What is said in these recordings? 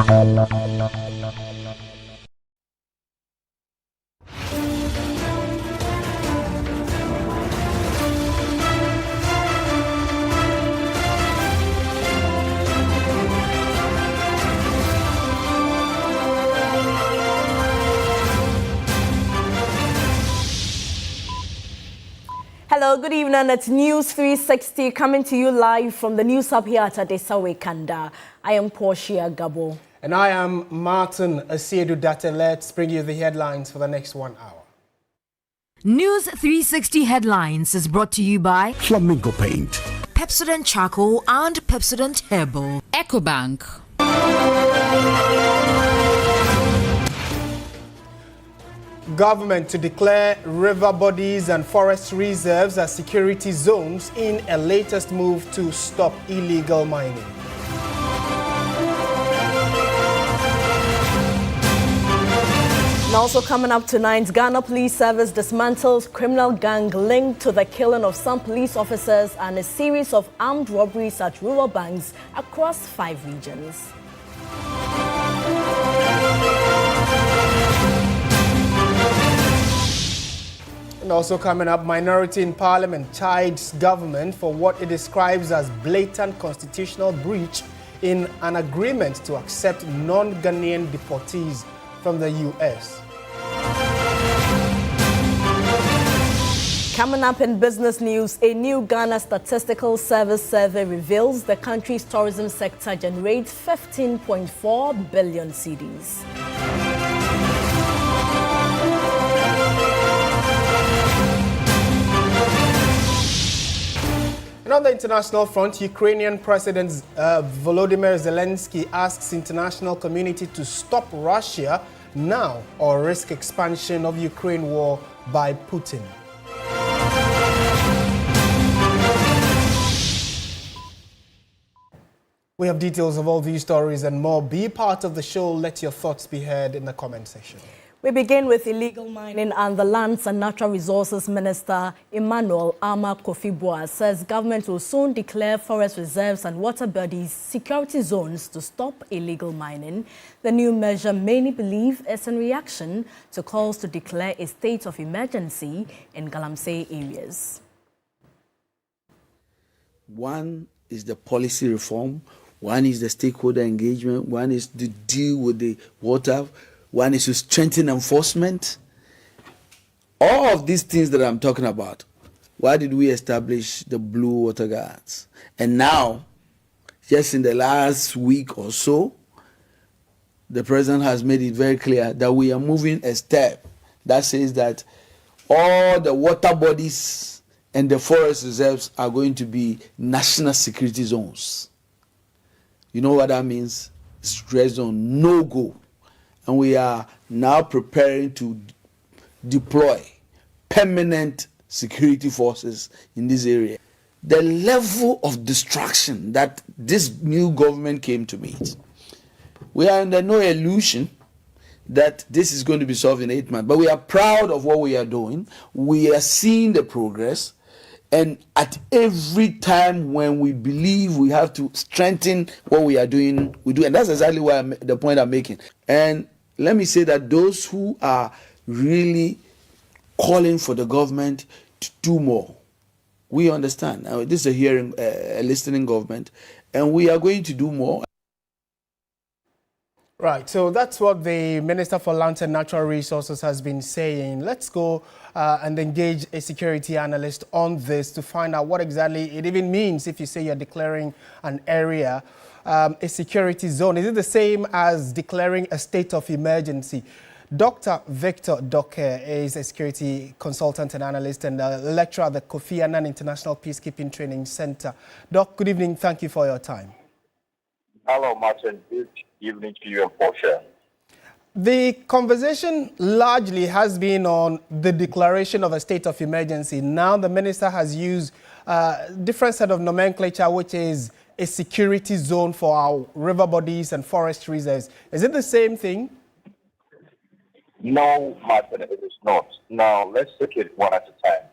Hello, good evening. It's News 360 coming to you live from the News Hub here at Adesawe Kanda. I am Portia Gabor. And I am Martin Aseidu Dartey. Let's bring you the headlines for the next 1 hour. News 360 Headlines is brought to you by Flamingo Paint, Pepsodent Charcoal and Pepsodent Herbal, EcoBank. Government to declare river bodies and forest reserves as security zones in a latest move to stop illegal mining. And also coming up tonight, Ghana Police Service dismantles criminal gang linked to the killing of some police officers and a series of armed robberies at rural banks across 5 regions. And also coming up, minority in parliament chides government for what it describes as blatant constitutional breach in an agreement to accept non-Ghanaian deportees from the U.S. Coming up in business news, a new Ghana Statistical Service survey reveals the country's tourism sector generates 15.4 billion cedis. And on the international front, Ukrainian President Volodymyr Zelensky asks international community to stop Russia now or risk expansion of Ukraine war by Putin. We have details of all these stories and more. Be part of the show. Let your thoughts be heard in the comment section. We begin with illegal mining, and the Lands and Natural Resources Minister Emmanuel Ama Kofi-Boa says government will soon declare forest reserves and water bodies security zones to stop illegal mining. The new measure, many believe, is in reaction to calls to declare a state of emergency in Galamsey areas. One is the policy reform, one is the stakeholder engagement, one is to deal with the water, one is to strengthen enforcement. All of these things that I'm talking about, why did we establish the Blue Water Guards? And now, just in the last week or so, the president has made it very clear that we are moving a step that says that all the water bodies and the forest reserves are going to be national security zones. You know what that means? Red zone, no go. And we are now preparing to deploy permanent security forces in this area. The level of destruction that this new government came to meet, we are under no illusion that this is going to be solved in 8 months. But we are proud of what we are doing. We are seeing the progress. And at every time when we believe we have to strengthen what we are doing, we do. And that's exactly the point I'm making. And let me say that those who are really calling for the government to do more, we understand. Now, this is a listening government, and we are going to do more. Right, so that's what the Minister for Lands and Natural Resources has been saying. Let's go and engage a security analyst on this to find out what exactly it even means if you say you're declaring an area a security zone. Is it the same as declaring a state of emergency? Dr. Victor Doke is a security consultant and analyst and a lecturer at the Kofi Annan International Peacekeeping Training Center. Doc, good evening. Thank you for your time. Hello, Martin. Good evening to you and Portia. The conversation largely has been on the declaration of a state of emergency. Now the minister has used a different set of nomenclature, which is a security zone for our river bodies and forest reserves. Is it the same thing? No, Martin, it is not. Now, let's take it one at a time.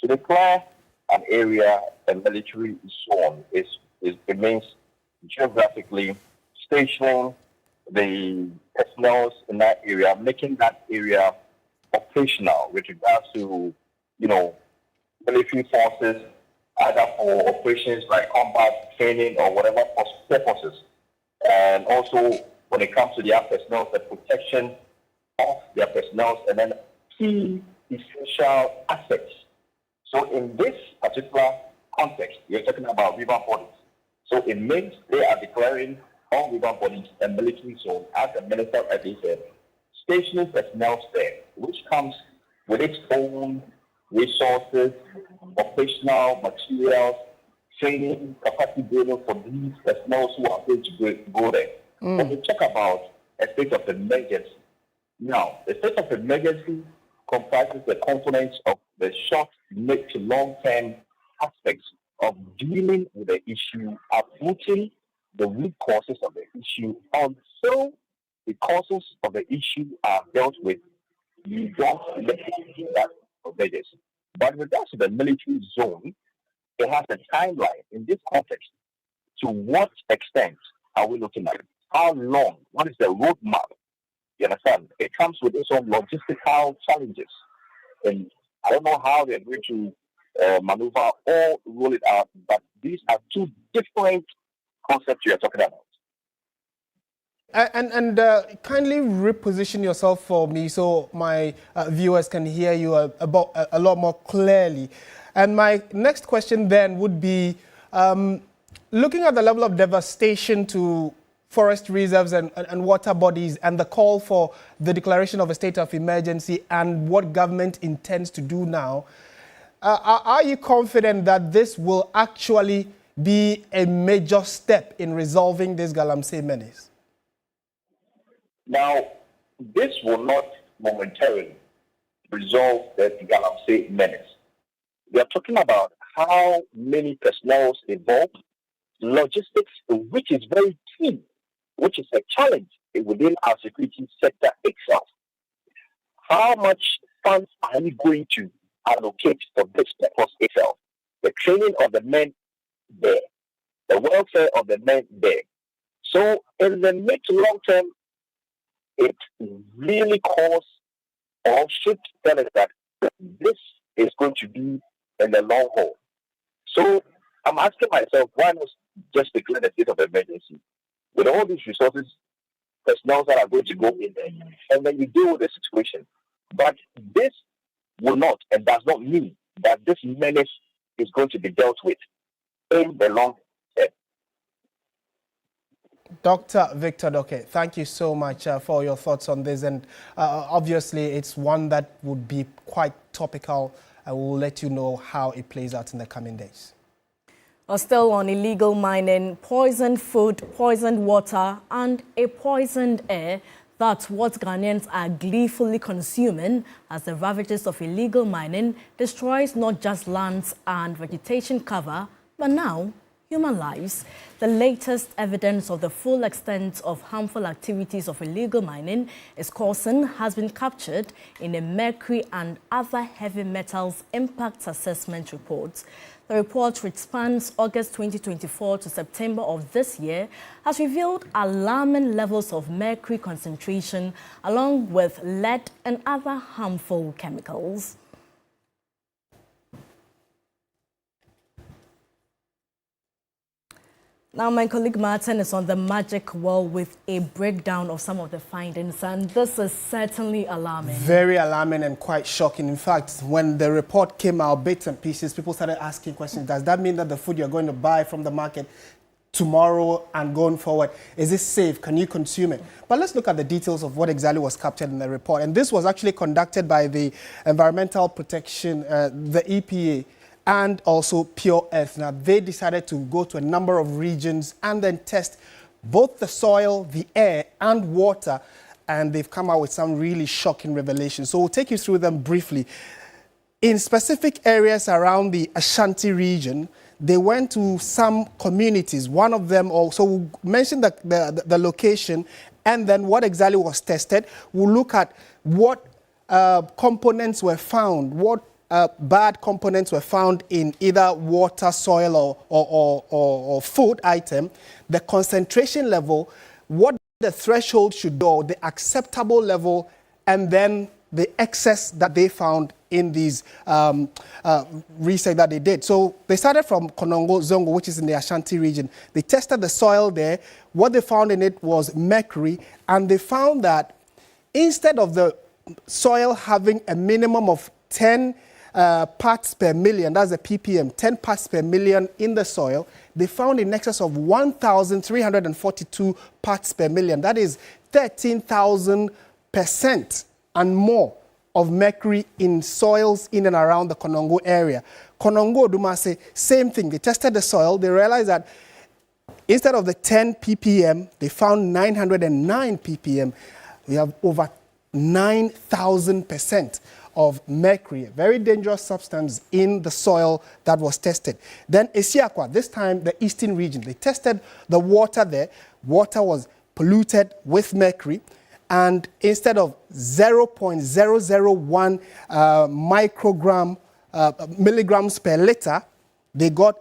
To declare an area a military zone, it means geographically stationing the personnel in that area, making that area operational with regards to, military forces, either for operations like combat training or whatever purposes. And also, when it comes to their personnel, the protection of their personnel, and then key essential assets. So in this particular context, we're talking about river bodies. So it means they are declaring all river bodies a military zone, as the minister already said, stationing personnel there, which comes with its own resources, operational materials, training, capacity building for these personnel who are going to go there. When we talk about a state of emergency, now, the state of emergency comprises the components of the short, mid to long-term aspects of dealing with the issue, uprooting the root causes of the issue until the causes of the issue are dealt with. You don't let that emergency. But with regards to the military zone, it has a timeline in this context. To what extent are we looking at? How long? What is the roadmap? You understand? It comes with its own logistical challenges. And I don't know how they're going to maneuver or roll it out, but these are two different concepts we are talking about. And kindly reposition yourself for me so my viewers can hear you a lot more clearly. And my next question then would be, looking at the level of devastation to forest reserves and water bodies and the call for the declaration of a state of emergency and what government intends to do now, are you confident that this will actually be a major step in resolving this Galamsey menace? Now, this will not momentarily resolve the Galamsey menace. We are talking about how many personnel involved, logistics, which is very key, which is a challenge within our security sector itself. How much funds are we going to allocate for this purpose itself? The training of the men there, the welfare of the men there. So in the mid to long term, it really calls or should tell us that this is going to be in the long haul. So I'm asking myself, why not just declare the state of emergency? With all these resources, personnel that are going to go in there, and then you deal with the situation. But this will not and does not mean that this menace is going to be dealt with in the long term. Dr. Victor Doke, thank you so much for your thoughts on this. And obviously, it's one that would be quite topical. I will let you know how it plays out in the coming days. Still on illegal mining, poisoned food, poisoned water, and a poisoned air. That's what Ghanaians are gleefully consuming as the ravages of illegal mining destroys not just lands and vegetation cover, but now human lives. The latest evidence of the full extent of harmful activities of illegal mining has been captured in a mercury and other heavy metals impact assessment report. The report, which spans August 2024 to September of this year, has revealed alarming levels of mercury concentration along with lead and other harmful chemicals. Now, my colleague Martin is on the magic wall with a breakdown of some of the findings, and this is certainly alarming. Very alarming and quite shocking. In fact, when the report came out, bits and pieces, people started asking questions. Does that mean that the food you're going to buy from the market tomorrow and going forward, is it safe? Can you consume it? But let's look at the details of what exactly was captured in the report. And this was actually conducted by the Environmental Protection, the EPA, and also Pure Earth. Now, they decided to go to a number of regions and then test both the soil, the air, and water, and they've come out with some really shocking revelations. So we'll take you through them briefly. In specific areas around the Ashanti region, they went to some communities. One of them also, we'll mention the location and then what exactly was tested. We'll look at what components were found, what bad components were found in either water, soil, or food item, the concentration level, what the threshold should go, the acceptable level, and then the excess that they found in these research that they did. So they started from Konongo Zongo, which is in the Ashanti region. They tested the soil there. What they found in it was mercury, and they found that instead of the soil having a minimum of 10 parts per million, that's the ppm, 10 parts per million in the soil, they found in excess of 1,342 parts per million. That is 13,000% and more of mercury in soils in and around the Konongo area. Konongo, Dumase, same thing. They tested the soil. They realized that instead of the 10 ppm, they found 909 ppm. We have over 9,000% of mercury, a very dangerous substance in the soil that was tested. Then Esiakwa, this time the eastern region, they tested the water there. Water was polluted with mercury. And instead of 0.001 milligrams per liter, they got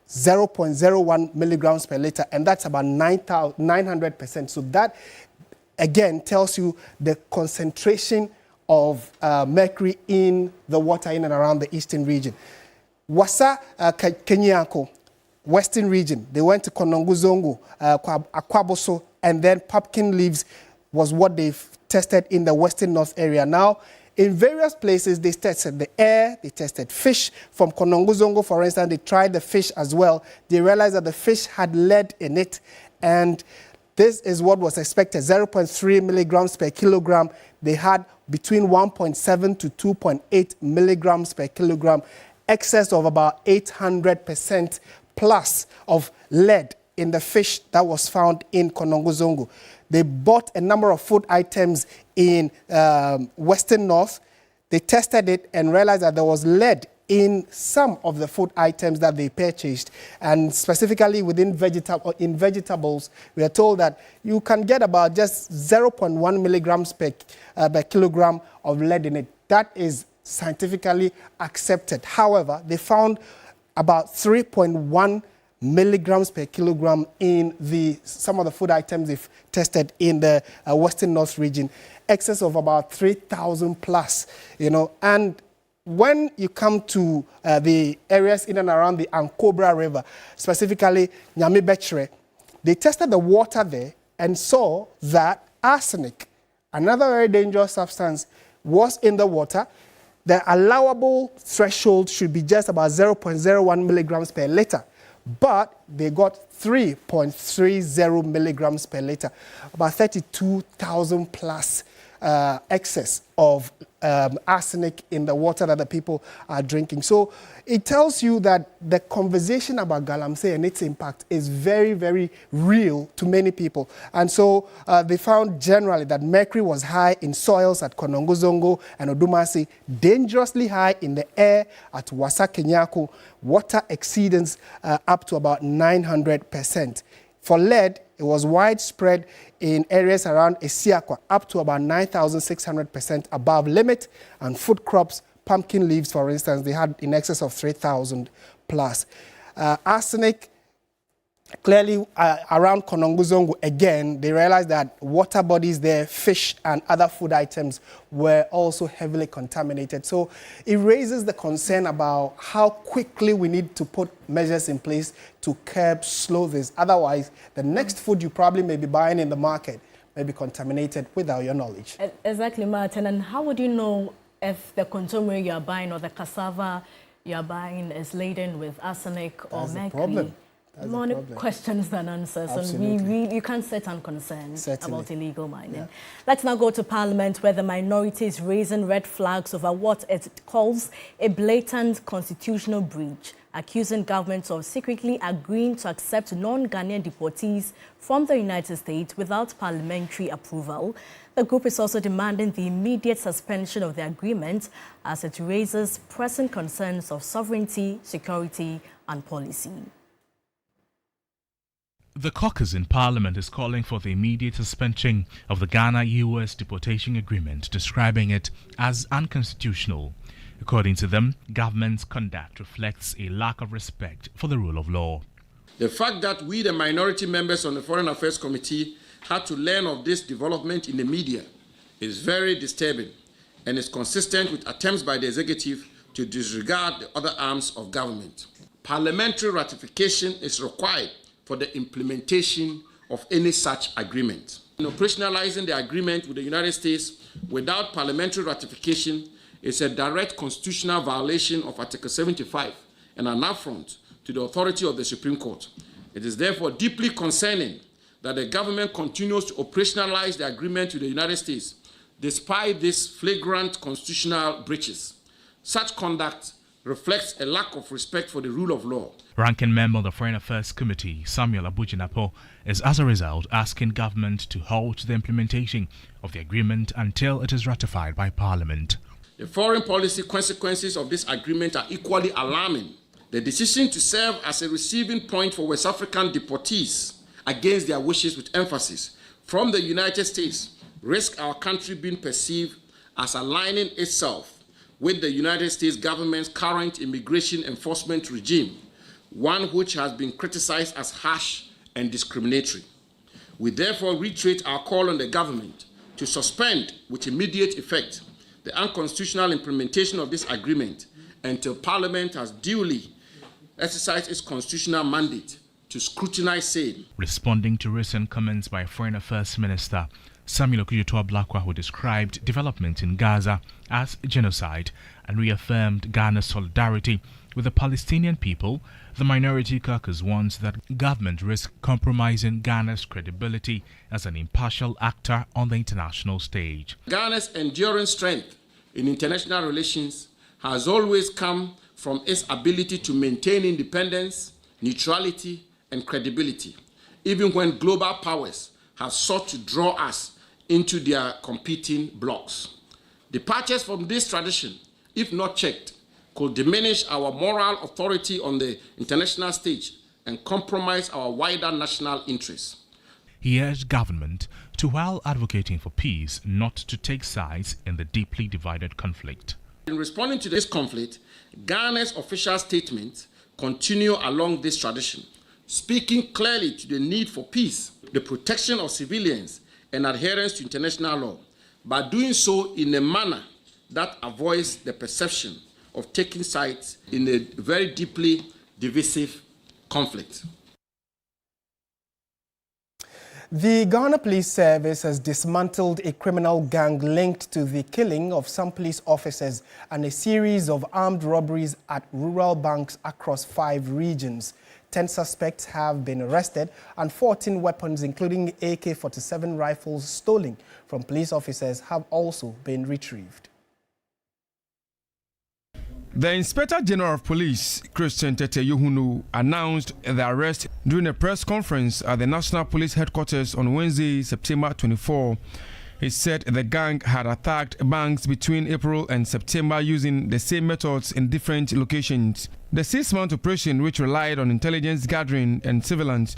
0.01 milligrams per liter, and that's about 900%. So that, again, tells you the concentration of mercury in the water in and around the eastern region. Wasa Kenyako, western region, they went to Konongo Zongo, Akwaboso, and then pumpkin leaves was what they've tested in the western north area. Now, in various places, they tested the air, they tested fish. From Konongo Zongo, for instance, they tried the fish as well. They realized that the fish had lead in it, and this is what was expected, 0.3 milligrams per kilogram. They had between 1.7 to 2.8 milligrams per kilogram, excess of about 800% plus of lead in the fish that was found in Konongo Zongo. They bought a number of food items in Western North. They tested it and realized that there was lead in some of the food items that they purchased. And specifically within vegetables, we are told that you can get about just 0.1 milligrams per kilogram of lead in it. That is scientifically accepted. However, they found about 3.1 milligrams per kilogram in some of the food items they've tested in the Western North region, excess of about 3,000 plus, and when you come to the areas in and around the Ankobra River, specifically Nyamibechere, they tested the water there and saw that arsenic, another very dangerous substance, was in the water. The allowable threshold should be just about 0.01 milligrams per liter. But they got 3.30 milligrams per liter, about 32,000 plus excess of arsenic in the water that the people are drinking. So it tells you that the conversation about Galamsey and its impact is very, very real to many people. And so they found generally that mercury was high in soils at Konongo Zongo and Odumasi, dangerously high in the air at Wasa Kenyako, water exceedance up to about 900%. For lead, it was widespread in areas around Esiakwa, up to about 9,600% above limit, and food crops, pumpkin leaves, for instance, they had in excess of 3,000 plus. Arsenic, clearly around Konongo Zongo, again, they realized that water bodies there, fish and other food items were also heavily contaminated. So it raises the concern about how quickly we need to put measures in place to curb, slow this. Otherwise, the next food you probably may be buying in the market may be contaminated without your knowledge. Exactly, Martin. And how would you know if the consumer you are buying or the cassava you are buying is laden with arsenic or mercury? More questions than answers. Absolutely. And you can't sit unconcerned about illegal mining. Yeah. Let's now go to Parliament, where the minority is raising red flags over what it calls a blatant constitutional breach, accusing governments of secretly agreeing to accept non-Ghanaian deportees from the United States without parliamentary approval. The group is also demanding the immediate suspension of the agreement as it raises pressing concerns of sovereignty, security, and policy. The caucus in Parliament is calling for the immediate suspension of the Ghana-US deportation agreement, describing it as unconstitutional. According to them, government's conduct reflects a lack of respect for the rule of law. The fact that we, the minority members on the Foreign Affairs Committee, had to learn of this development in the media is very disturbing and is consistent with attempts by the executive to disregard the other arms of government. Parliamentary ratification is required for the implementation of any such agreement. In operationalizing the agreement with the United States without parliamentary ratification is a direct constitutional violation of Article 75 and an affront to the authority of the Supreme Court. It is therefore deeply concerning that the government continues to operationalize the agreement with the United States despite these flagrant constitutional breaches. Such conduct reflects a lack of respect for the rule of law. Ranking member of the Foreign Affairs Committee, Samuel Abujinapo, is as a result asking government to halt the implementation of the agreement until it is ratified by Parliament. The foreign policy consequences of this agreement are equally alarming. The decision to serve as a receiving point for West African deportees against their wishes with emphasis from the United States risks our country being perceived as aligning itself with the United States government's current immigration enforcement regime, one which has been criticized as harsh and discriminatory. We therefore reiterate our call on the government to suspend with immediate effect the unconstitutional implementation of this agreement until Parliament has duly exercised its constitutional mandate to scrutinize same. Responding to recent comments by Foreign Affairs Minister Samuel Okudzeto-Ablakwa, who described development in Gaza as genocide and reaffirmed Ghana's solidarity with the Palestinian people, the Minority Caucus warns that government risks compromising Ghana's credibility as an impartial actor on the international stage. Ghana's enduring strength in international relations has always come from its ability to maintain independence, neutrality, and credibility, even when global powers have sought to draw us into their competing blocs. Departures from this tradition, if not checked, could diminish our moral authority on the international stage and compromise our wider national interests. He urged government to, while advocating for peace, not to take sides in the deeply divided conflict. In responding to this conflict, Ghana's official statements continue along this tradition, speaking clearly to the need for peace, the protection of civilians, and adherence to international law, by doing so in a manner that avoids the perception of taking sides in a very deeply divisive conflict. The Ghana Police Service has dismantled a criminal gang linked to the killing of some police officers and a series of armed robberies at rural banks across 5 regions. 10 suspects have been arrested and 14 weapons, including AK-47 rifles stolen from police officers, have also been retrieved. The Inspector General of Police, Christian Tete Yohunu, announced the arrest during a press conference at the National Police Headquarters on Wednesday, September 24. He said the gang had attacked banks between April and September using the same methods in different locations. The 6-month operation, which relied on intelligence gathering and surveillance,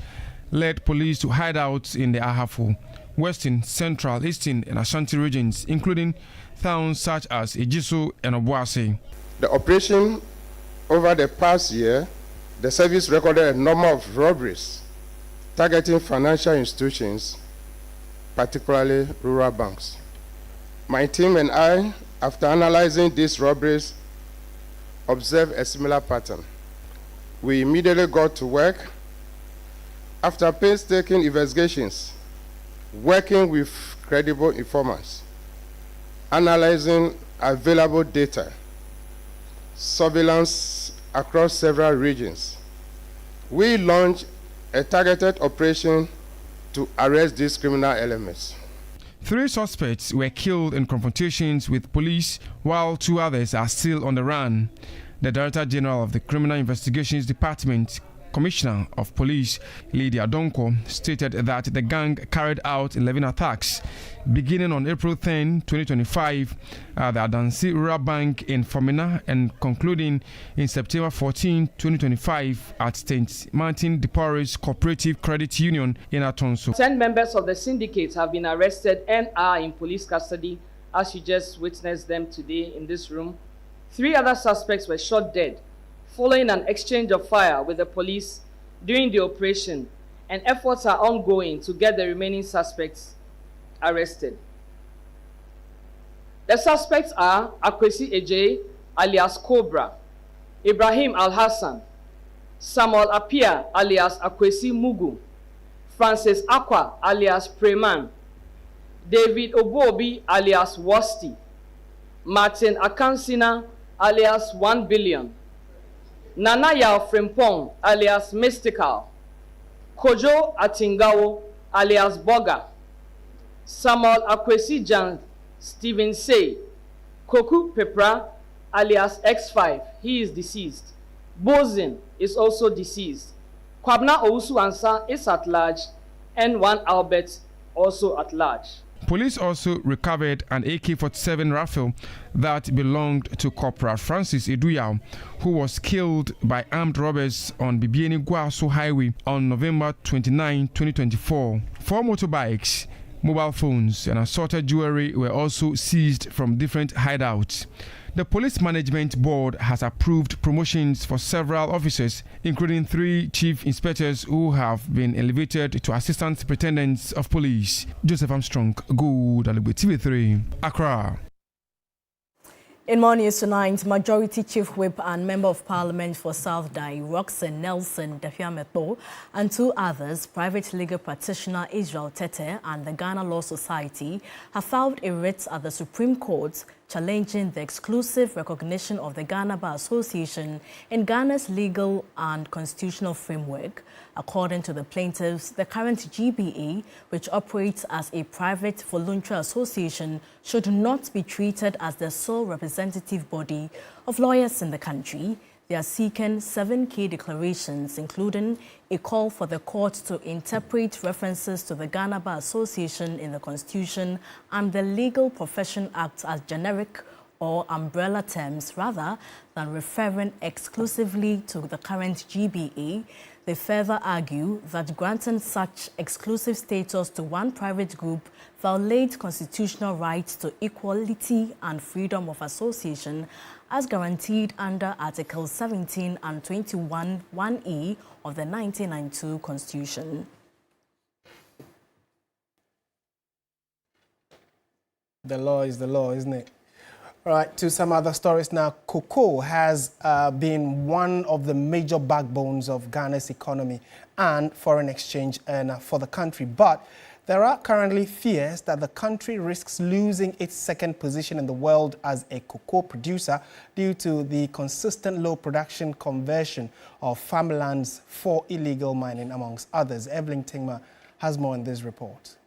led police to hideouts in the Ahafo, Western, Central, Eastern, and Ashanti regions, including towns such as Ejisu and Obuasi. The operation over the past year, the service recorded a number of robberies targeting financial institutions, particularly rural banks. My team and I, after analyzing these robberies, observed a similar pattern. We immediately got to work. After painstaking investigations, working with credible informants, analyzing available data, surveillance across several regions, we launched a targeted operation to arrest these criminal elements. 3 suspects were killed in confrontations with police, while 2 others are still on the run. The Director General of the Criminal Investigations Department, Commissioner of Police Lydia Donko, stated that the gang carried out 11 attacks beginning on April 10, 2025 at the Adansi Rural Bank in Fomena and concluding in September 14, 2025 at St. Martin de Porres Cooperative Credit Union in Atonso. 10 members of the syndicate have been arrested and are in police custody, as you just witnessed them today in this room. 3 other suspects were shot dead following an exchange of fire with the police during the operation, and efforts are ongoing to get the remaining suspects arrested. The suspects are Akwesi Ejay, alias Cobra, Ibrahim Al-Hassan, Samuel Apia, alias Akwesi Mugu, Francis Akwa, alias Preman, David Obobi, alias Wasti, Martin Akansina, alias 1 Billion, Nanaya Frimpong, alias Mystical, Kojo Atingawo, alias Boga, Samuel Akwesi Jan, Stephen Say, Koku Pepra, alias X5, he is deceased. Bozin is also deceased. Kwabna Owusu Ansa is at large, and one Albert also at large. Police also recovered an AK-47 rifle that belonged to Corporal Francis Eduyao, who was killed by armed robbers on Bibiani Guaso Highway on November 29, 2024. 4 motorbikes, mobile phones, and assorted jewelry were also seized from different hideouts. The Police Management Board has approved promotions for several officers, including 3 chief inspectors who have been elevated to assistant superintendents of police. Joseph Armstrong, Good Alibwe TV3, Accra. In more news tonight, Majority Chief Whip and Member of Parliament for South Dai, Roxanne Nelson Dafiameto, and 2 others, private legal practitioner Israel Tete and the Ghana Law Society, have filed a writ at the Supreme Court challenging the exclusive recognition of the Ghana Bar Association in Ghana's legal and constitutional framework. According to the plaintiffs, the current GBA, which operates as a private voluntary association, should not be treated as the sole representative body of lawyers in the country. They are seeking 7 key declarations, including a call for the court to interpret references to the Ghana Bar Association in the Constitution and the Legal Profession Act as generic or umbrella terms rather than referring exclusively to the current GBA. They further argue that granting such exclusive status to one private group violates constitutional rights to equality and freedom of association as guaranteed under Articles 17 and 21 1E of the 1992 Constitution. The law is the law, isn't it? All right, to some other stories now. Cocoa has been one of the major backbones of Ghana's economy and foreign exchange earner for the country. But there are currently fears that the country risks losing its second position in the world as a cocoa producer due to the consistent low production conversion of farmlands for illegal mining, amongst others. Evelyn Tingma has more in this report.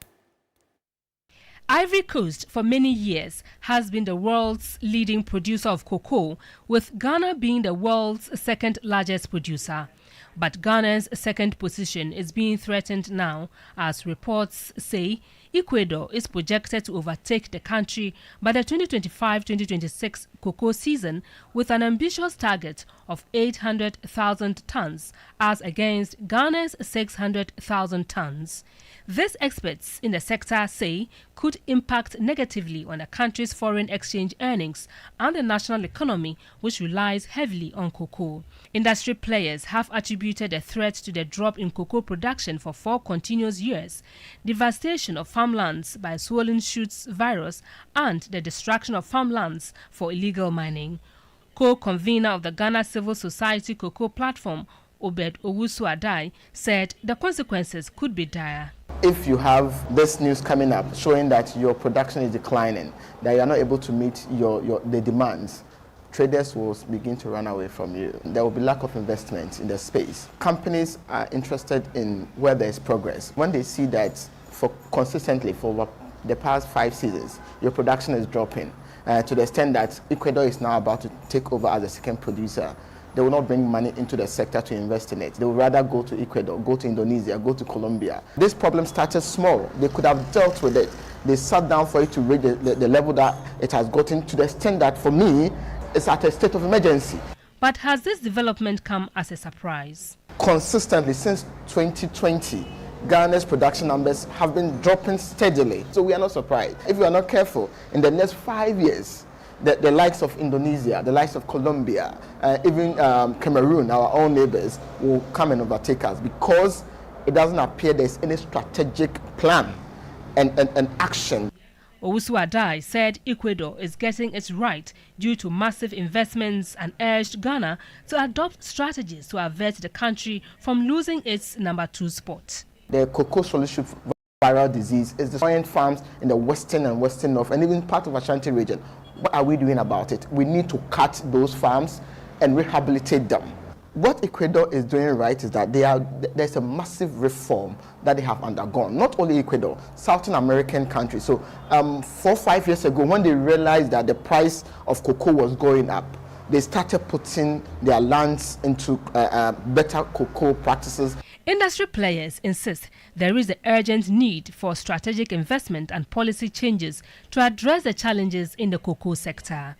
Ivory Coast for many years has been the world's leading producer of cocoa, with Ghana being the world's second largest producer. But Ghana's second position is being threatened now, as reports say Ecuador is projected to overtake the country by the 2025-2026 cocoa season with an ambitious target of 800,000 tons as against Ghana's 600,000 tons. This, experts in the sector say, could impact negatively on the country's foreign exchange earnings and the national economy, which relies heavily on cocoa. Industry players have attributed the threat to the drop in cocoa production for 4 continuous years, devastation of farmlands by swollen shoots virus, and the destruction of farmlands for illegal mining. Co-convener of the Ghana Civil Society Cocoa Platform, Obed Owusu Adai, said the consequences could be dire. If you have this news coming up showing that your production is declining, that you are not able to meet the demands, traders will begin to run away from you. There will be lack of investment in the space. Companies are interested in where there is progress. When they see that consistently for the past 5 seasons, your production is dropping to the extent that Ecuador is now about to take over as a second producer, they will not bring money into the sector to invest in it. They will rather go to Ecuador, go to Indonesia, go to Colombia. This problem started small. They could have dealt with it. They sat down for it to reach the level that it has gotten, to the extent that, for me, it's at a state of emergency. But has this development come as a surprise? Consistently since 2020, Ghana's production numbers have been dropping steadily. So we are not surprised. If we are not careful, in the next 5 years, the likes of Indonesia, the likes of Colombia, even Cameroon, our own neighbors, will come and overtake us, because it doesn't appear there's any strategic plan and action. Owusu-Adai said Ecuador is getting it right due to massive investments and urged Ghana to adopt strategies to avert the country from losing its number 2 spot. The cocoa solution viral disease is destroying farms in the western and western north and even part of Ashanti region. What are we doing about it? We need to cut those farms and rehabilitate them. What Ecuador is doing right is that there's a massive reform that they have undergone. Not only Ecuador, Southern American countries. So 4 or 5 years ago, when they realized that the price of cocoa was going up, they started putting their lands into better cocoa practices. Industry players insist there is an urgent need for strategic investment and policy changes to address the challenges in the cocoa sector.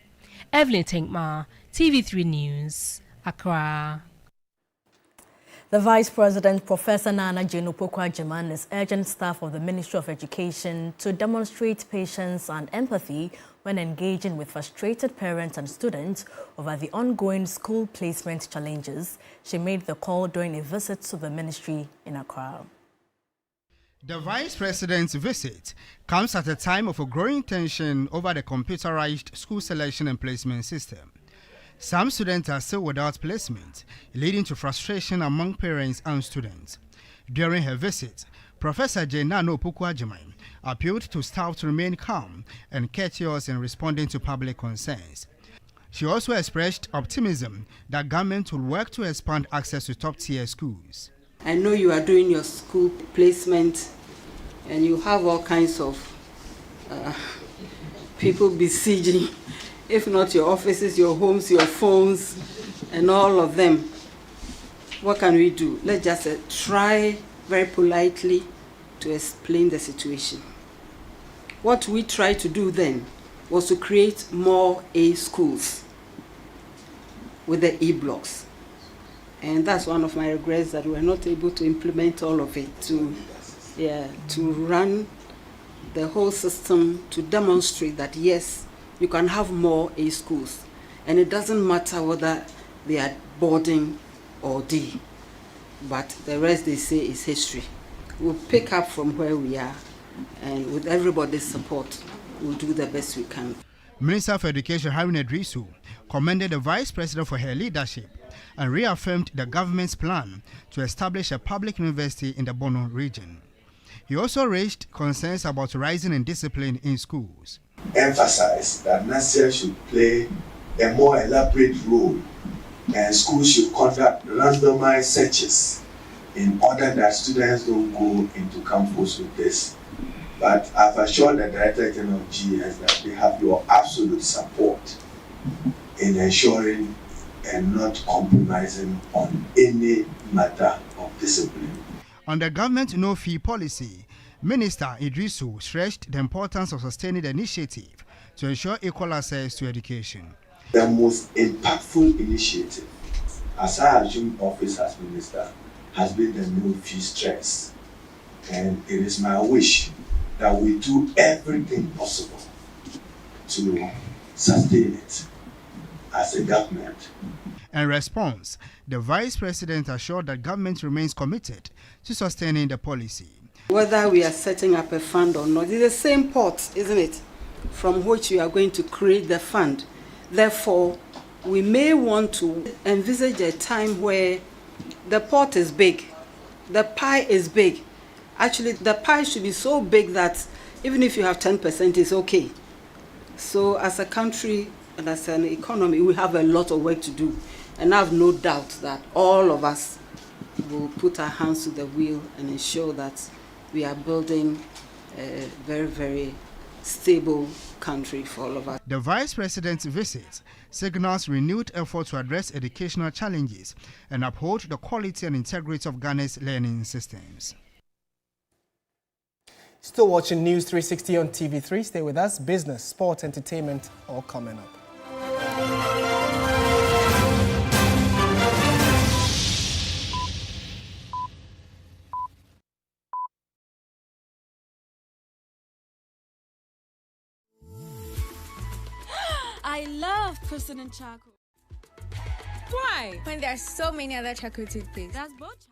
Evelyn Tinkma, TV3 News, Accra. The Vice President, Professor Nana Portia, is urging staff of the Ministry of Education to demonstrate patience and empathy when engaging with frustrated parents and students over the ongoing school placement challenges. She made the call during a visit to the ministry in Accra. The Vice President's visit comes at a time of a growing tension over the computerized school selection and placement system. Some students are still without placement, leading to frustration among parents and students. During her visit, Professor Nana Portia appealed to staff to remain calm and courteous in responding to public concerns. She also expressed optimism that government will work to expand access to top-tier schools. I know you are doing your school placement and you have all kinds of people besieging, if not your offices, your homes, your phones, and all of them. What can we do? Let's just try very politely to explain the situation. What we tried to do then was to create more A schools with the E-blocks. And that's one of my regrets, that we were not able to implement all of it, to run the whole system, to demonstrate that yes, you can have more A schools. And it doesn't matter whether they are boarding or D, but the rest they say is history. We'll pick up from where we are, and with everybody's support, we'll do the best we can. Minister for Education Harun Edrisu commended the Vice President for her leadership and reaffirmed the government's plan to establish a public university in the Bono region. He also raised concerns about rising indiscipline in schools. Emphasize that NASIA should play a more elaborate role and schools should conduct randomized searches in order that students don't go into campus with this. But I've assured the Director General of GS that they have your absolute support in ensuring and not compromising on any matter of discipline. On the government no-fee policy, Minister Idrisu stressed the importance of sustaining the initiative to ensure equal access to education. The most impactful initiative, as I assumed office as minister, has been the no-fee stress. And it is my wish that we do everything possible to sustain it as a government. In response, the Vice President assured that government remains committed to sustaining the policy. Whether we are setting up a fund or not, it's the same pot, isn't it, from which we are going to create the fund. Therefore, we may want to envisage a time where the pot is big, the pie is big. Actually, the pie should be so big that even if you have 10%, it's okay. So as a country and as an economy, we have a lot of work to do. And I have no doubt that all of us will put our hands to the wheel and ensure that we are building a very, very stable country for all of us. The Vice President's visit signals renewed effort to address educational challenges and uphold the quality and integrity of Ghana's learning systems. Still watching News 360 on TV3. Stay with us. Business, sport, entertainment, all coming up. I love Kristen and Charcoal. Why? When there are so many other charcoal toothpaste. That's both.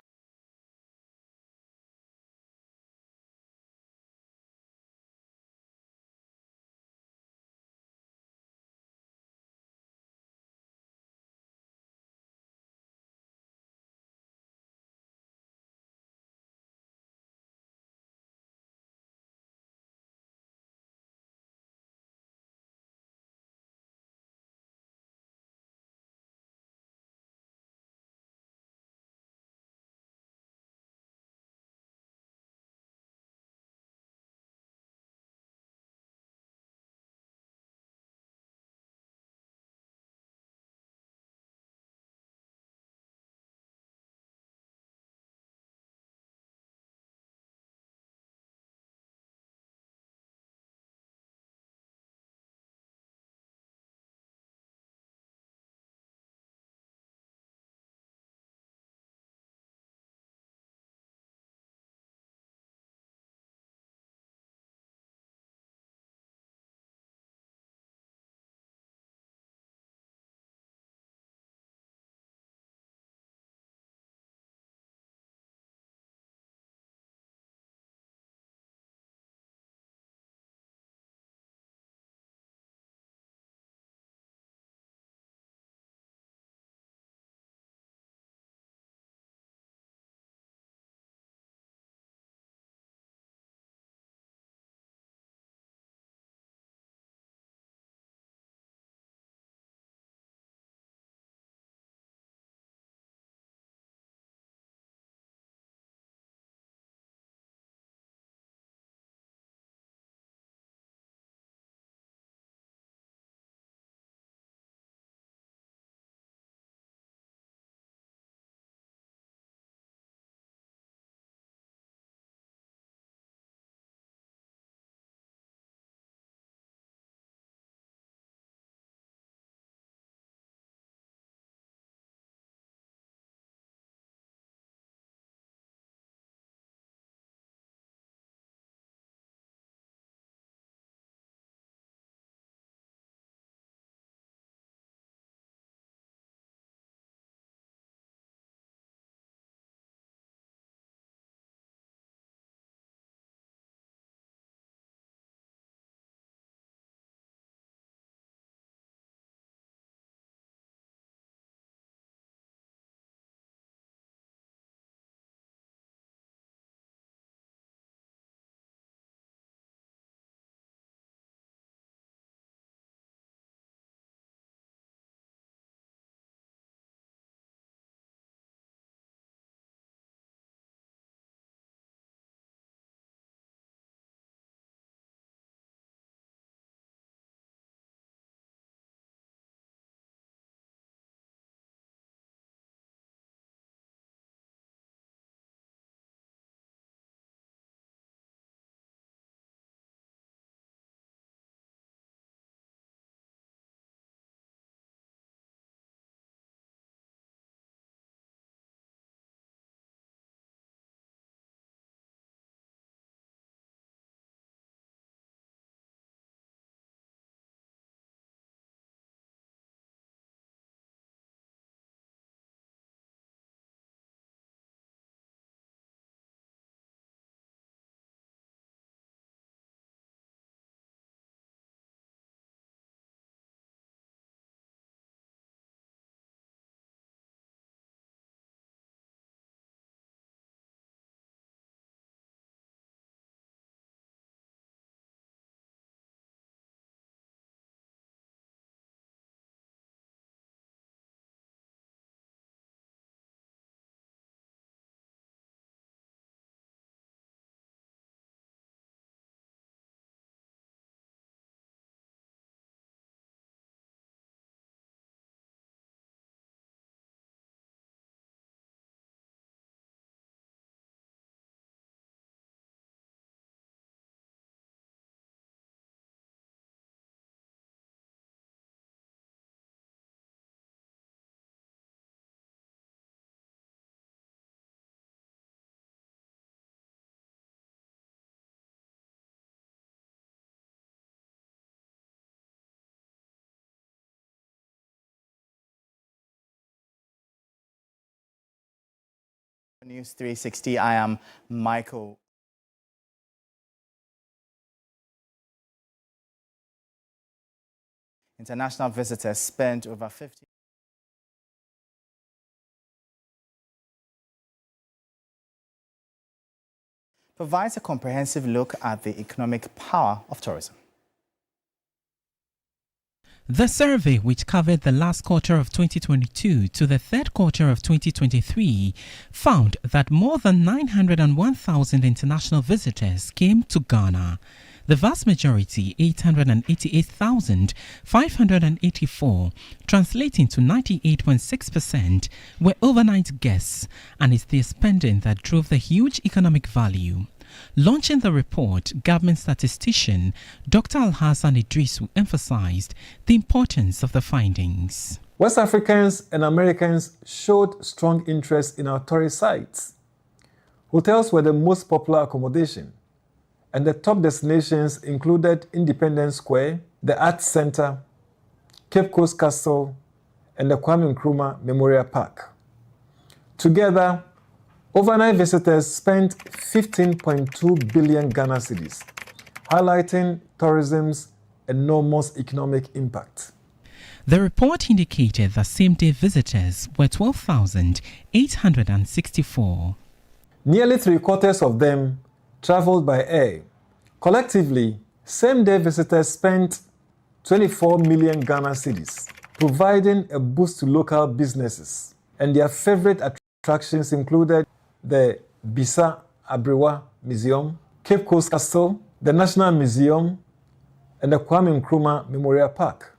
News 360, I am Michael. International visitors spent over 50. Provides a comprehensive look at the economic power of tourism. The survey, which covered the last quarter of 2022 to the third quarter of 2023, found that more than 901,000 international visitors came to Ghana. The vast majority, 888,584, translating to 98.6%, were overnight guests, and it's their spending that drove the huge economic value. Launching the report, government statistician Dr. Alhassan Idrisu emphasized the importance of the findings. West Africans and Americans showed strong interest in our tourist sites. Hotels were the most popular accommodation, and the top destinations included Independence Square, the Arts Center, Cape Coast Castle, and the Kwame Nkrumah Memorial Park. Together, overnight visitors spent 15.2 billion Ghana cedis, highlighting tourism's enormous economic impact. The report indicated that same-day visitors were 12,864. Nearly three-quarters of them traveled by air. Collectively, same-day visitors spent 24 million Ghana cedis, providing a boost to local businesses. And their favorite attractions included the Bisa Abrewa Museum, Cape Coast Castle, the National Museum, and the Kwame Nkrumah Memorial Park.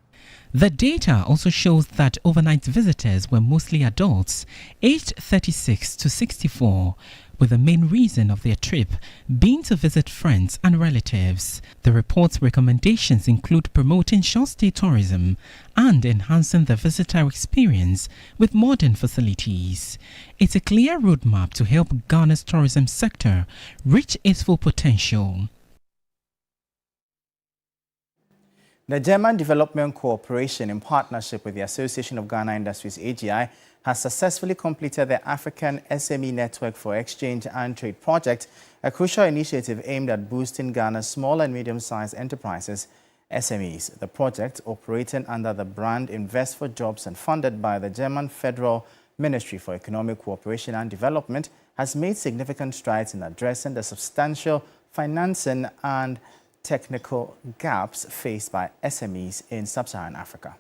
The data also shows that overnight visitors were mostly adults, aged 36 to 64, with the main reason of their trip being to visit friends and relatives. The report's recommendations include promoting short-stay tourism and enhancing the visitor experience with modern facilities. It's a clear roadmap to help Ghana's tourism sector reach its full potential. The German Development Cooperation, in partnership with the Association of Ghana Industries AGI, has successfully completed the African SME Network for Exchange and Trade project, a crucial initiative aimed at boosting Ghana's small and medium-sized enterprises, SMEs. The project, operating under the brand Invest for Jobs and funded by the German Federal Ministry for Economic Cooperation and Development, has made significant strides in addressing the substantial financing and technical gaps faced by SMEs in sub-Saharan Africa.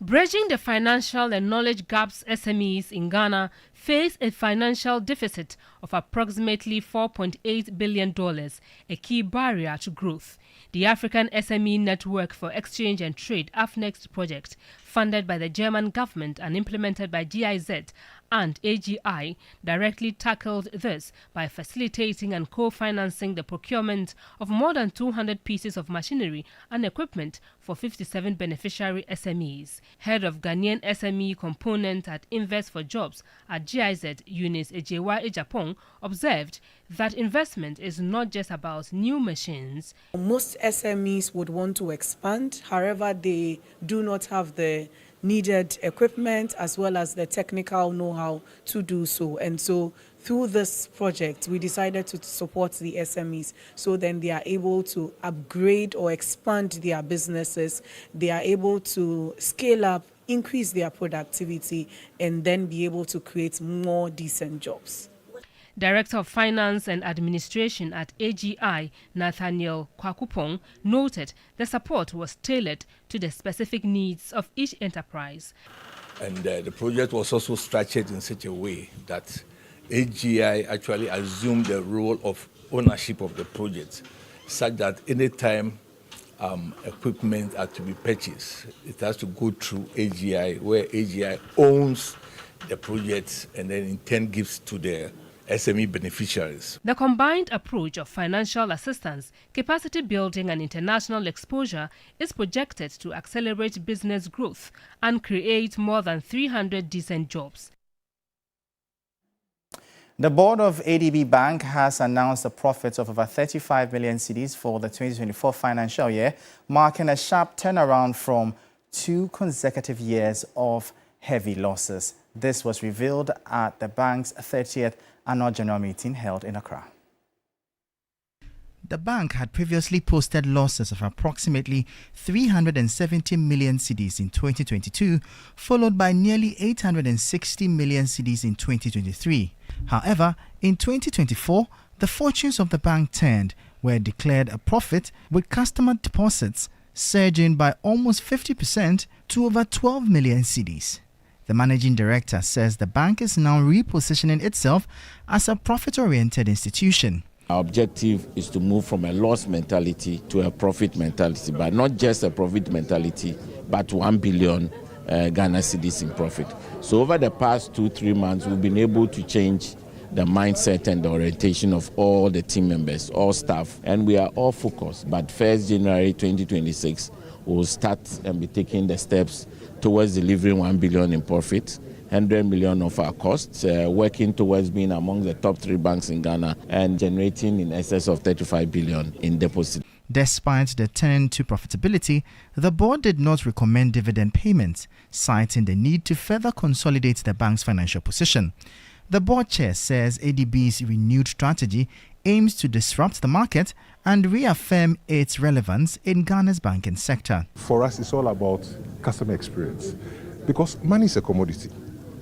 Bridging the financial and knowledge gaps, SMEs in Ghana face a financial deficit of approximately $4.8 billion, a key barrier to growth. The African SME Network for Exchange and Trade (AFNEXT) project, funded by the German government and implemented by GIZ and AGI, directly tackled this by facilitating and co-financing the procurement of more than 200 pieces of machinery and equipment for 57 beneficiary SMEs. Head of Ghanaian SME component at Invest for Jobs at GIZ, Eunice Ejewa Ejapong, observed that investment is not just about new machines. Most SMEs would want to expand, however, they do not have the needed equipment as well as the technical know-how to do so. And so through this project, we decided to support the SMEs so then they are able to upgrade or expand their businesses. They are able to scale up, increase their productivity, and then be able to create more decent jobs. Director of Finance and Administration at AGI, Nathaniel Kwakupong, noted the support was tailored to the specific needs of each enterprise. And the project was also structured in such a way that AGI actually assumed the role of ownership of the project, such that any time equipment are to be purchased, it has to go through AGI, where AGI owns the project and then in turn gives to the SME beneficiaries. The combined approach of financial assistance, capacity building and international exposure is projected to accelerate business growth and create more than 300 decent jobs. The board of ADB Bank has announced a profit of over 35 million cedis for the 2024 financial year, marking a sharp turnaround from 2 consecutive years of heavy losses. This was revealed at the bank's 30th annual general meeting held in Accra. The bank had previously posted losses of approximately 370 million cedis in 2022, followed by nearly 860 million cedis in 2023. However, in 2024, the fortunes of the bank turned, where it declared a profit, with customer deposits surging by almost 50% to over 12 million cedis. The managing director says the bank is now repositioning itself as a profit-oriented institution. Our objective is to move from a loss mentality to a profit mentality, but not just a profit mentality, but 1 billion Ghana cedis in profit. So over the past 2-3 months, we've been able to change the mindset and the orientation of all the team members, all staff, and we are all focused. But 1st January 2026, we'll start and be taking the steps towards delivering 1 billion in profit, 100 million of our costs, working towards being among the top 3 banks in Ghana and generating in excess of 35 billion in deposits. Despite the turn to profitability, the board did not recommend dividend payments, citing the need to further consolidate the bank's financial position. The board chair says ADB's renewed strategy aims to disrupt the market and reaffirm its relevance in Ghana's banking sector. For us, it's all about customer experience because money is a commodity.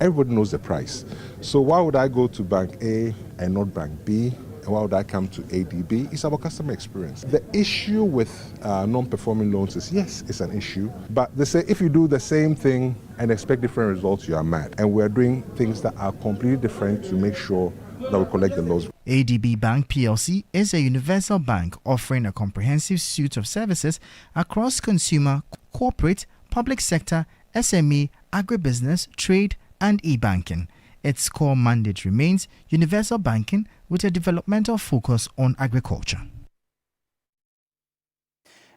Everybody knows the price. So why would I go to Bank A and not Bank B? And why would I come to ADB? It's about customer experience. The issue with non-performing loans is, yes, it's an issue, but they say if you do the same thing and expect different results, you are mad. And we're doing things that are completely different to make sure that we collect the loans. ADB Bank PLC is a universal bank offering a comprehensive suite of services across consumer, corporate, public sector, SME, agribusiness, trade, and e-banking. Its core mandate remains universal banking with a developmental focus on agriculture.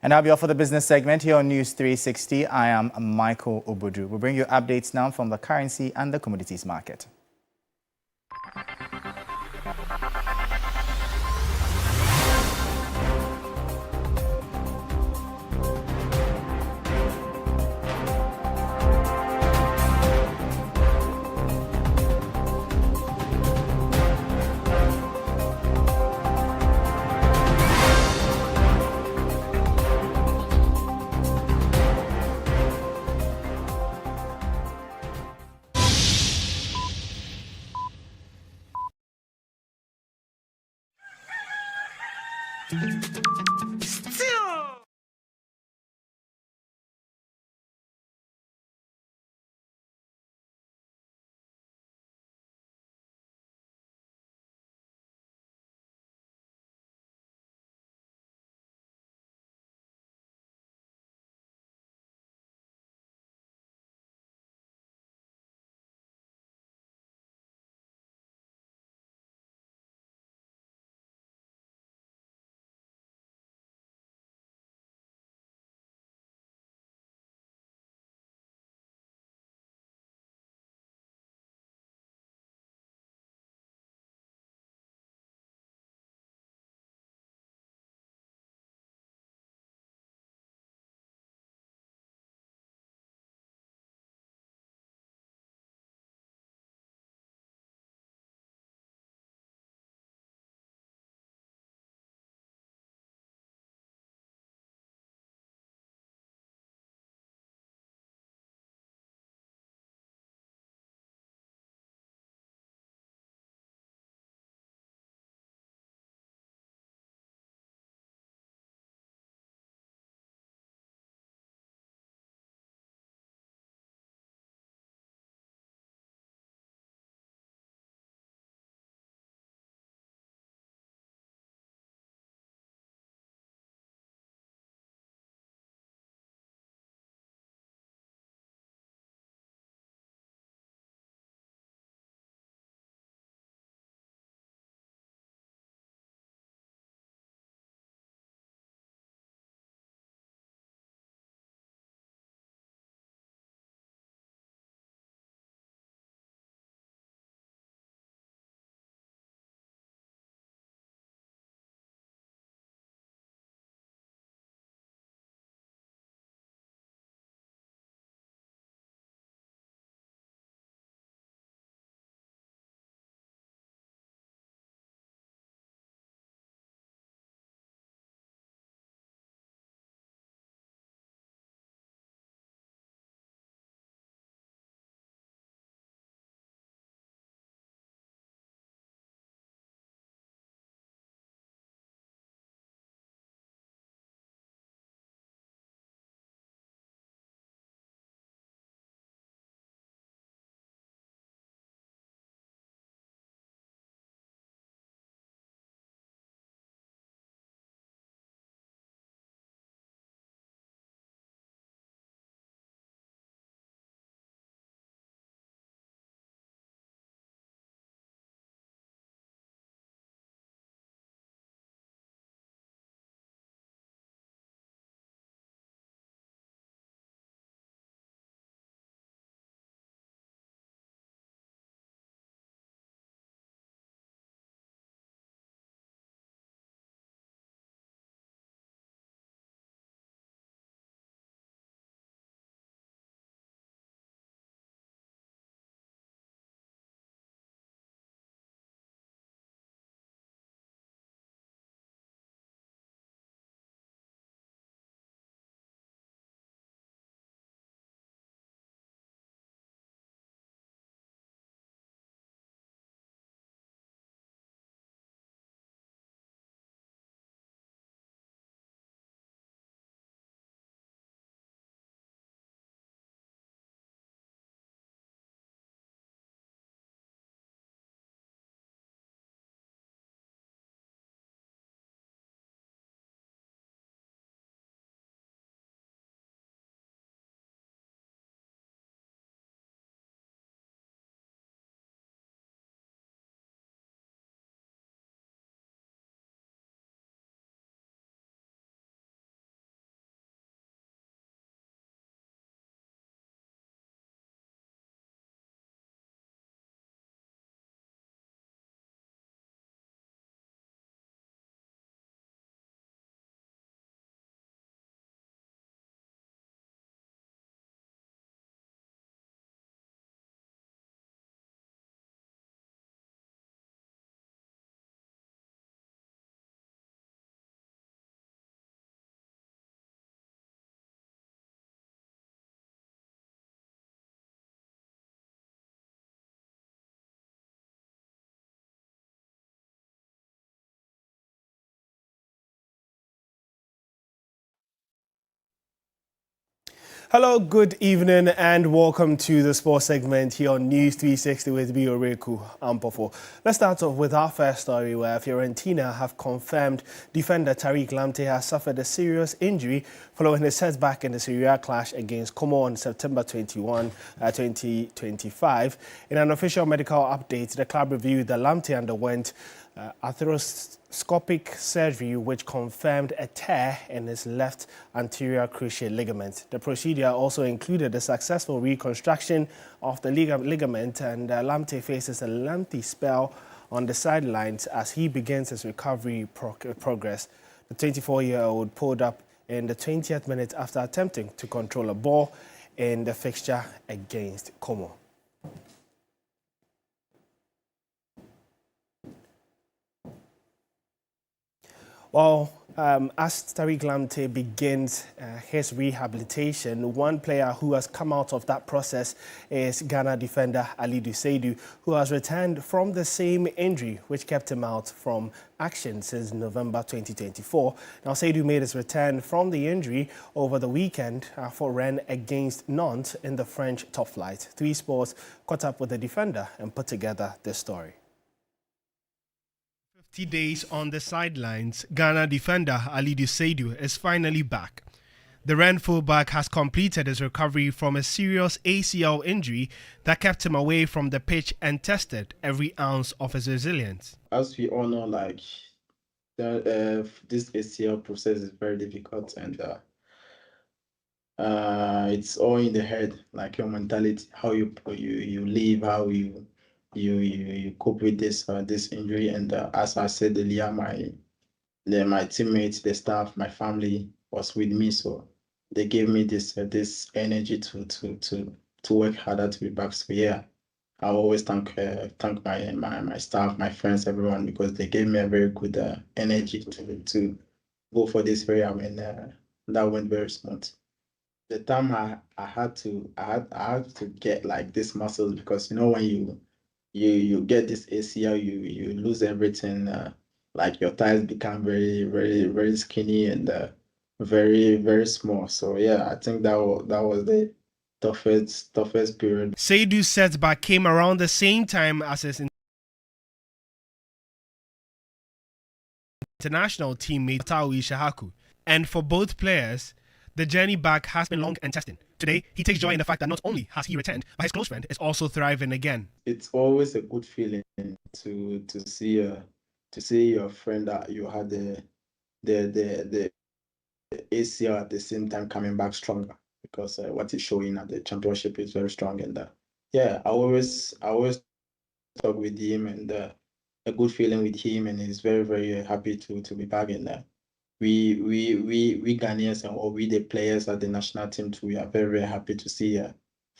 And that'll be all for the business segment here on News 360. I am Michael Obodu. We'll bring you updates now from the currency and the commodities market. Hello, good evening, and welcome to the sports segment here on News 360 with me, Oreku Ampofo. Let's start off with our first story, where Fiorentina have confirmed defender Tariq Lamptey has suffered a serious injury following a setback in the Serie A clash against Como on September 21, 2025. In an official medical update, the club reviewed that Lamptey underwent arthroscopic surgery, which confirmed a tear in his left anterior cruciate ligament. The procedure also included a successful reconstruction of the ligament, and Lamptey faces a lengthy spell on the sidelines as he begins his recovery progress. The 24-year-old pulled up in the 20th minute after attempting to control a ball in the fixture against Como. Well, as Tariq Lamptey begins his rehabilitation, one player who has come out of that process is Ghana defender Aseidu, who has returned from the same injury which kept him out from action since November 2024. Now, Aseidu made his return from the injury over the weekend for Rennes against Nantes in the French top flight. 3 Sports caught up with the defender and put together this story. 50 days on the sidelines, Ghana defender Aseidu is finally back. The Rennes fullback has completed his recovery from a serious ACL injury that kept him away from the pitch and tested every ounce of his resilience. As we all know, this ACL process is very difficult, and it's all in the head, like your mentality, how you live, how you cope with this injury. And as I said earlier, my teammates, the staff, my family was with me, so they gave me this energy to work harder to be back. So yeah, I always thank my staff, my friends, everyone, because they gave me a very good energy to go for this rehab, and that went very smooth. The time I had to get like this muscles, because when you get this ACL, you lose everything. Like your thighs become very, very, very skinny and very, very small. So yeah, I think that was the toughest period. Aseidu's setback came around the same time as his international teammate Tawi Shahaku, and for both players, the journey back has been long and testing. Today, he takes joy in the fact that not only has he returned, but his close friend is also thriving again. It's always a good feeling to see your friend that you had the ACL at the same time coming back stronger, because what he's showing at the championship is very strong. And yeah, I always talk with him, and a good feeling with him, and he's very, very happy to be back in there. We Ghanaians, and we the players at the national team too, we are very, very happy to see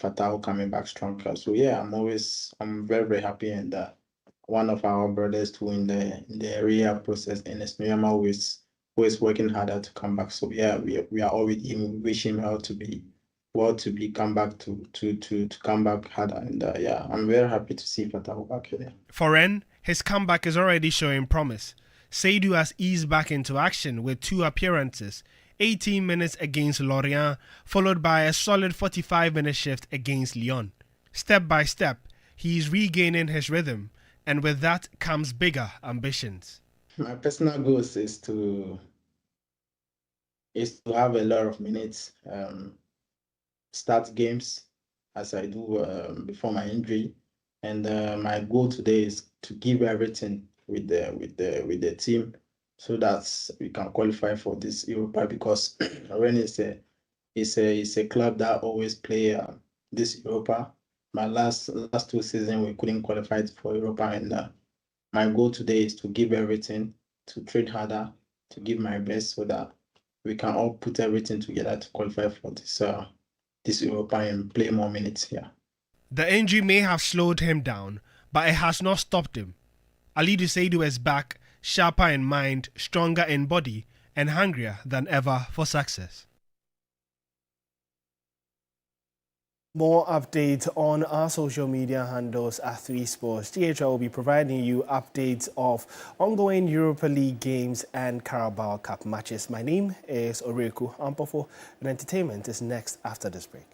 Fatau coming back stronger. So yeah, I'm very, very happy. And one of our brothers too in the rehab process, and Esmiyama, who is working harder to come back. So yeah, we are all with him. We wish him well to come back to come back harder. And yeah, I'm very happy to see Fatau back here. For Rennes, his comeback is already showing promise. Aseidu has eased back into action with 2 appearances, 18 minutes against Lorient, followed by a solid 45-minute shift against Lyon. Step by step, he is regaining his rhythm, and with that comes bigger ambitions. My personal goals is to have a lot of minutes, start games as I do before my injury, and my goal today is to give everything with the team, so that we can qualify for this Europa, because Rennes is a club that always play this Europa. My last 2 seasons we couldn't qualify for Europa, and my goal today is to give everything, to train harder, to give my best, so that we can all put everything together to qualify for this Europa and play more minutes here. The injury may have slowed him down, but it has not stopped him. Aseidu is back, sharper in mind, stronger in body, and hungrier than ever for success. More updates on our social media handles at 3 Sports. GHR will be providing you updates of ongoing Europa League games and Carabao Cup matches. My name is Oreku Ampofo, and entertainment is next after this break.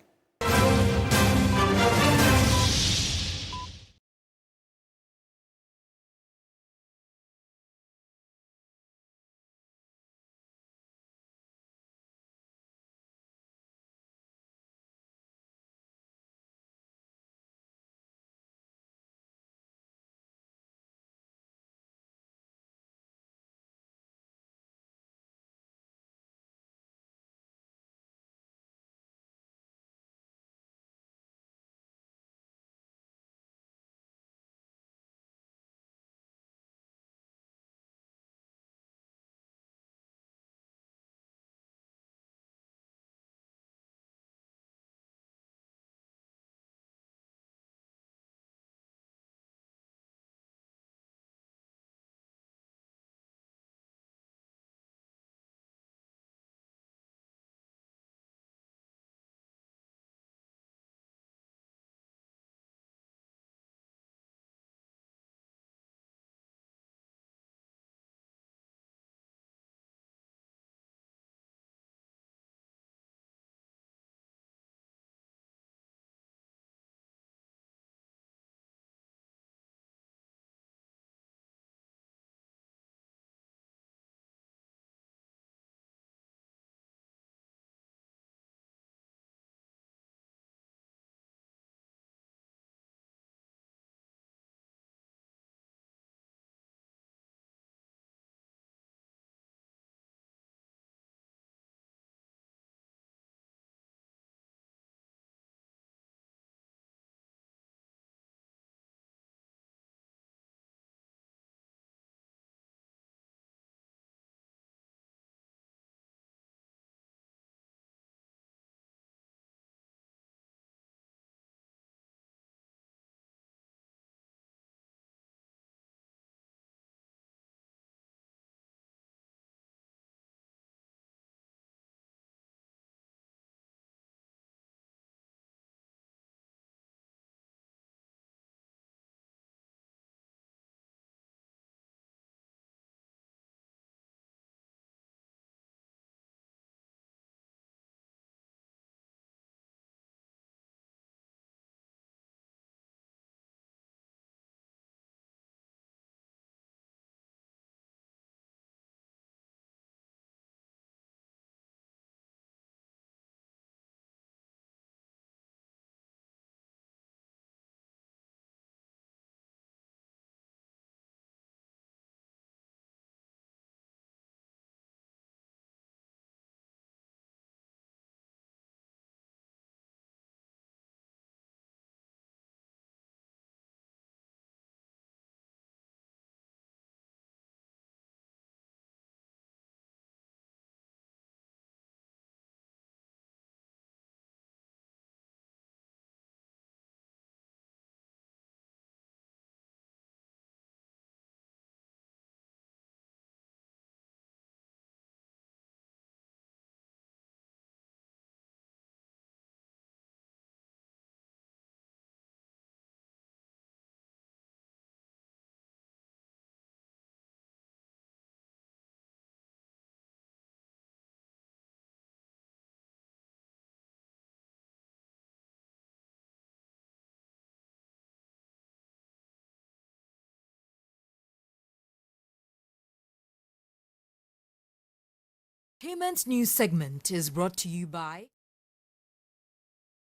Entertainment News segment is brought to you by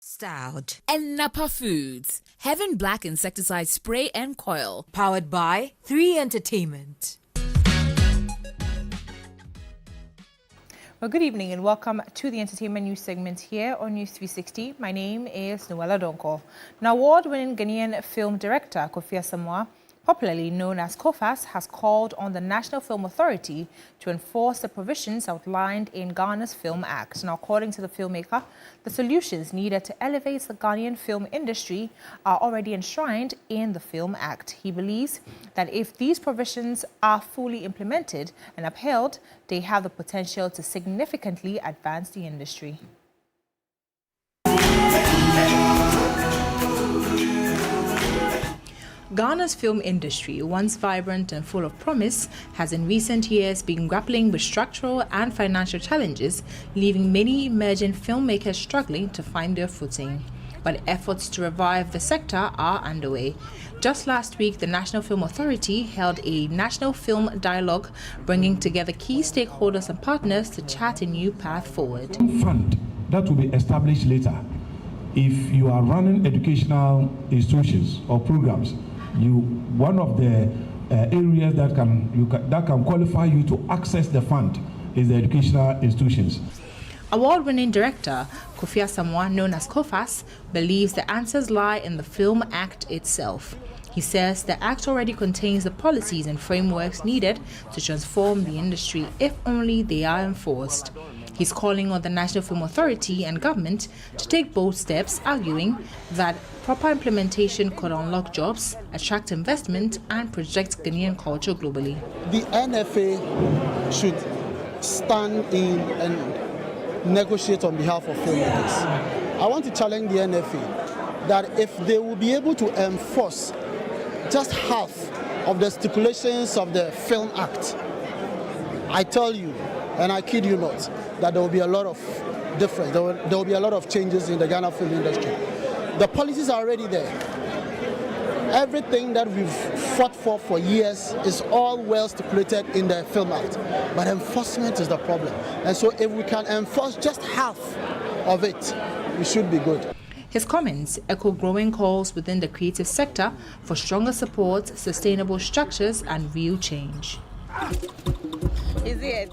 Styled and Napa Foods, Heaven Black Insecticide Spray and Coil, powered by 3 Entertainment. Well, good evening and welcome to the Entertainment News segment here on News 360. My name is Noella Donko. Now, award-winning Ghanaian film director Kofi Asamoah, popularly known as Kofas, has called on the National Film Authority to enforce the provisions outlined in Ghana's Film Act. Now, according to the filmmaker, the solutions needed to elevate the Ghanaian film industry are already enshrined in the Film Act. He believes that if these provisions are fully implemented and upheld, they have the potential to significantly advance the industry. Ghana's film industry, once vibrant and full of promise, has in recent years been grappling with structural and financial challenges, leaving many emerging filmmakers struggling to find their footing. But efforts to revive the sector are underway. Just last week, the National Film Authority held a national film dialogue, bringing together key stakeholders and partners to chart a new path forward. Fund that will be established later. If you are running educational institutions or programs, one of the areas that can qualify you to access the fund is the educational institutions. Award-winning director Kofi Asamoah, known as Kofas, believes the answers lie in the Film Act itself. He says the Act already contains the policies and frameworks needed to transform the industry if only they are enforced. He's calling on the National Film Authority and government to take bold steps, arguing that proper implementation could unlock jobs, attract investment, and project Ghanaian culture globally. The NFA should stand in and negotiate on behalf of filmmakers. I want to challenge the NFA that if they will be able to enforce just half of the stipulations of the Film Act, I tell you, and I kid you not, that there will be a lot of difference. There will be a lot of changes in the Ghana film industry. The policies are already there. Everything that we've fought for years is all well stipulated in the Film Act, but enforcement is the problem. And so if we can enforce just half of it, we should be good. His comments echo growing calls within the creative sector for stronger support, sustainable structures, and real change. Is it?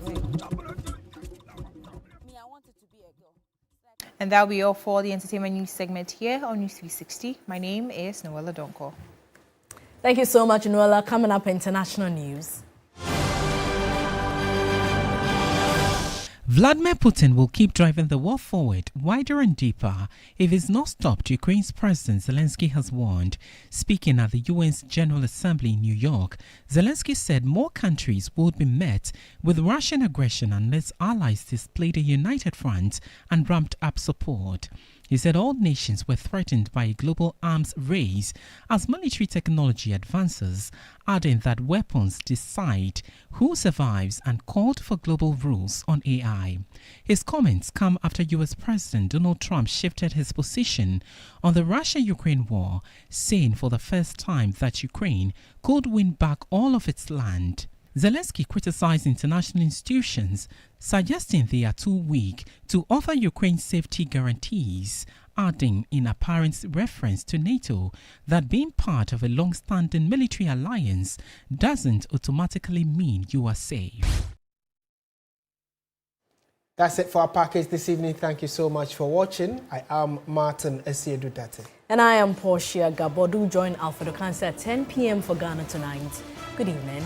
And that'll be all for the entertainment news segment here on News 360. My name is Noella Donko. Thank you so much, Noella. Coming up, international news. Vladimir Putin will keep driving the war forward wider and deeper if it's not stopped, Ukraine's President Zelensky has warned. Speaking at the UN's General Assembly in New York, Zelensky said more countries would be met with Russian aggression unless allies displayed a united front and ramped up support. He said all nations were threatened by a global arms race as military technology advances, adding that weapons decide who survives and called for global rules on AI. His comments come after US President Donald Trump shifted his position on the Russia-Ukraine war, saying for the first time that Ukraine could win back all of its land. Zelensky criticized international institutions, suggesting they are too weak to offer Ukraine safety guarantees, adding in apparent reference to NATO that being part of a long-standing military alliance doesn't automatically mean you are safe. That's it for our package this evening. Thank you so much for watching. I am Martin Aseidu Dartey. And I am Portia Gabor. Do join Alfredo Cancer at 10 p.m. for Ghana Tonight. Good evening.